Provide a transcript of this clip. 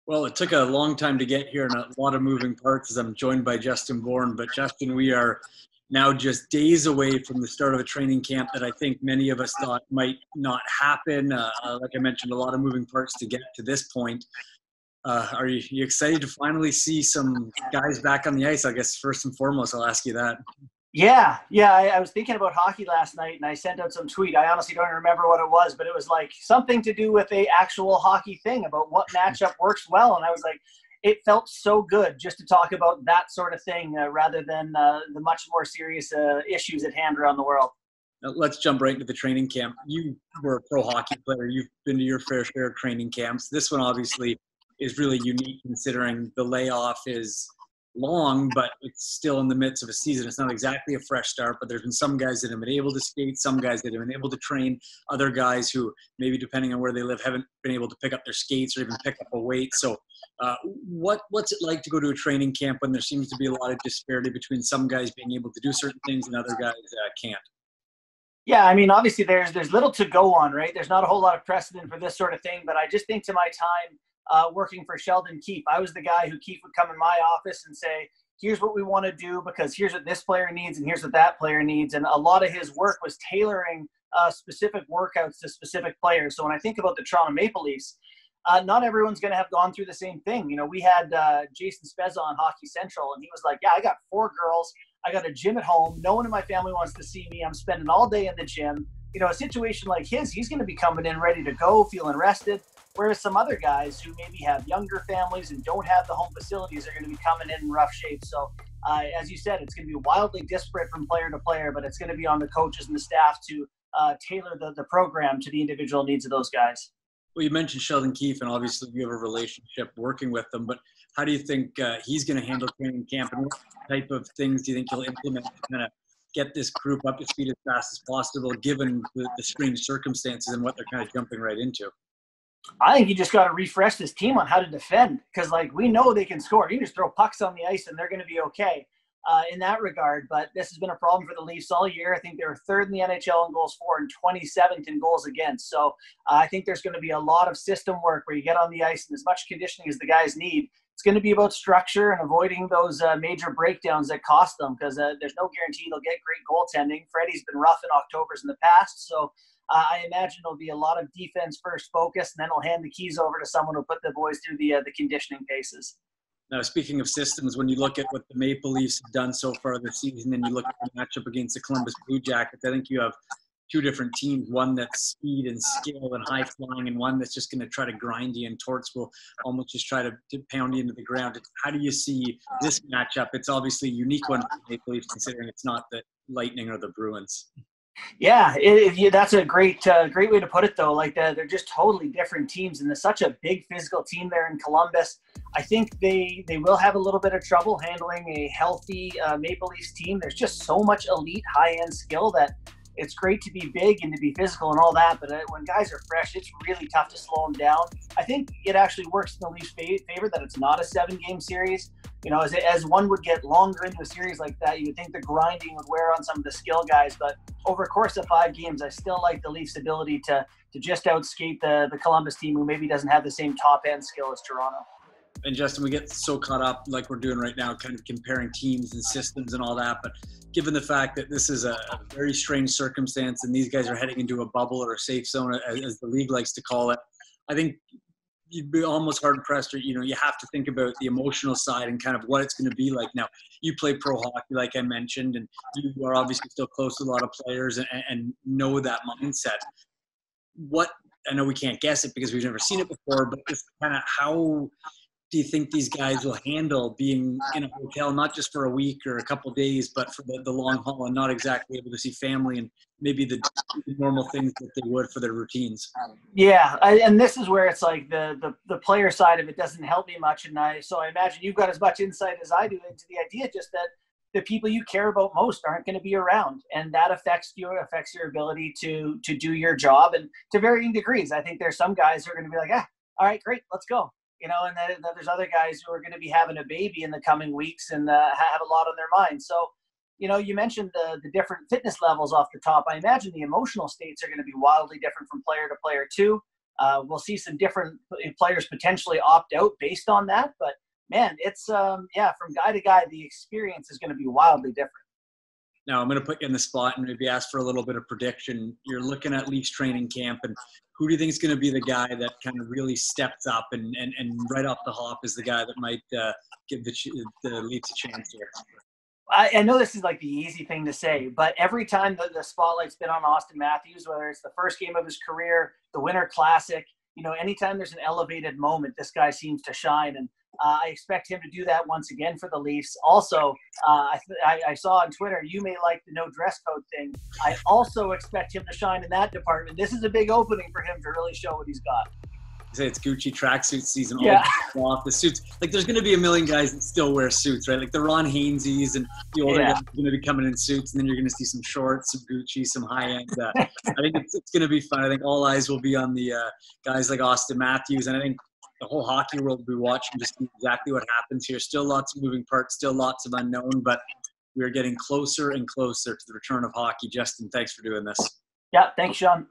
Well, it took a long time to get here and a lot of moving parts as I'm joined by Justin Bourne. But Justin, we are now just days away from the start of a training camp that I think many of us thought might not happen. Like I mentioned, a lot of moving parts to get to this point. Are you excited to finally see some guys back on the ice? I guess first and foremost, I'll ask you that. Yeah. I was thinking about hockey last night, and I sent out some tweet. I honestly don't remember what it was, but it was like something to do with a actual hockey thing about what matchup works well. And I was like, it felt so good just to talk about that sort of thing rather than the much more serious issues at hand around the world. Now, let's jump right into the training camp. You were a pro hockey player. You've been to your fair share of training camps. This one obviously is really unique considering the layoff is long, but it's still in the midst of a season. It's not exactly a fresh start, but there's been some guys that have been able to skate, some guys that have been able to train, other guys who maybe depending on where they live haven't been able to pick up their skates or even pick up a weight. So what's it like to go to a training camp when there seems to be a lot of disparity between some guys being able to do certain things and other guys can't? Yeah, I mean, obviously there's little to go on, right? There's not a whole lot of precedent for this sort of thing, but I just think to my time working for Sheldon KEEFE, I was the guy who KEEFE would come in my office and say, here's what we want to do because here's what this player needs and here's what that player needs. And a lot of his work was tailoring specific workouts to specific players. So when I think about the Toronto Maple Leafs, not everyone's going to have gone through the same thing. You know, we had Jason Spezza on Hockey Central, and he was like, yeah, I got 4 girls. I got a gym at home. No one in my family wants to see me. I'm spending all day in the gym. You know, a situation like his, he's going to be coming in ready to go, feeling rested. Whereas some other guys who maybe have younger families and don't have the home facilities are going to be coming in rough shape. So, as you said, it's going to be wildly disparate from player to player, but it's going to be on the coaches and the staff to tailor the program to the individual needs of those guys. Well, you mentioned Sheldon KEEFE, and obviously you have a relationship working with him, but how do you think he's going to handle training camp, and what type of things do you think he'll implement to kind of get this group up to speed as fast as possible, given the strange circumstances and what they're kind of jumping right into? I think you just got to refresh this team on how to defend because, like, we know they can score. You can just throw pucks on the ice and they're going to be okay in that regard. But this has been a problem for the Leafs all year. I think they were 3rd in the NHL in goals for and 27th in goals against. So I think there's going to be a lot of system work where you get on the ice and as much conditioning as the guys need. It's going to be about structure and avoiding those major breakdowns that cost them because there's no guarantee they'll get great goaltending. Freddie's been rough in Octobers in the past, so I imagine it'll be a lot of defense first focus, and then he'll hand the keys over to someone who'll put the boys through the conditioning paces. Now, speaking of systems, when you look at what the Maple Leafs have done so far this season and you look at the matchup against the Columbus Blue Jackets, I think you have 2 different teams, one that's speed and skill and high flying, and one that's just going to try to grind you, and Torts will almost just try to pound you into the ground. How do you see this matchup? It's obviously a unique one for the Maple Leafs considering it's not the Lightning or the Bruins. Yeah, that's a great way to put it, though. Like they're just totally different teams, and there's such a big physical team there in Columbus. I think they will have a little bit of trouble handling a healthy Maple Leafs team. There's just so much elite high-end skill that it's great to be big and to be physical and all that, but when guys are fresh, it's really tough to slow them down. I think it actually works in the Leafs' favor that it's not a 7-game series. You know, as one would get longer into a series like that, you would think the grinding would wear on some of the skill guys, but over a course of 5 games, I still like the Leafs' ability to just outskate the Columbus team who maybe doesn't have the same top-end skill as Toronto. And Justin, we get so caught up like we're doing right now, kind of comparing teams and systems and all that. But given the fact that this is a very strange circumstance and these guys are heading into a bubble or a safe zone, as the league likes to call it, I think you'd be almost hard pressed, or, you know, you have to think about the emotional side and kind of what it's going to be like. Now, you play pro hockey, like I mentioned, and you are obviously still close to a lot of players and know that mindset. I know we can't guess it because we've never seen it before, but just kind of how do you think these guys will handle being in a hotel, not just for a week or a couple of days, but for the long haul and not exactly able to see family and maybe the normal things that they would for their routines? Yeah, and this is where it's like the player side of it doesn't help me much. So I imagine you've got as much insight as I do into the idea just that the people you care about most aren't going to be around, and that affects your ability to do your job, and to varying degrees. I think there's some guys who are going to be like, all right, great, let's go. You know, and then there's other guys who are going to be having a baby in the coming weeks and have a lot on their mind. So, you know, you mentioned the different fitness levels off the top. I imagine the emotional states are going to be wildly different from player to player too. we'll see some different players potentially opt out based on that. But man, it's from guy to guy, the experience is going to be wildly different. Now, I'm going to put you in the spot and maybe ask for a little bit of prediction. You're looking at Leafs training camp, and who do you think is going to be the guy that kind of really steps up and right off the hop is the guy that might give the Leafs a chance here? I know this is like the easy thing to say, but every time the spotlight's been on Austin Matthews, whether it's the first game of his career, the Winter Classic, anytime there's an elevated moment, this guy seems to shine. And I expect him to do that once again for the Leafs. Also, I saw on Twitter, you may like the no dress code thing. I also expect him to shine in that department. This is a big opening for him to really show what he's got. You say it's Gucci tracksuit season. Yeah. Off the suits. Like, there's going to be a million guys that still wear suits, right? Like the Ron Hayneses and the older guys are going to be coming in suits, and then you're going to see some shorts, some Gucci, some high-end. I think it's going to be fun. I think all eyes will be on the guys like Austin Matthews, and I think the whole hockey world will be watching to see exactly what happens here. Still lots of moving parts, still lots of unknown, but we're getting closer and closer to the return of hockey. Justin, thanks for doing this. Yeah, thanks, Sean.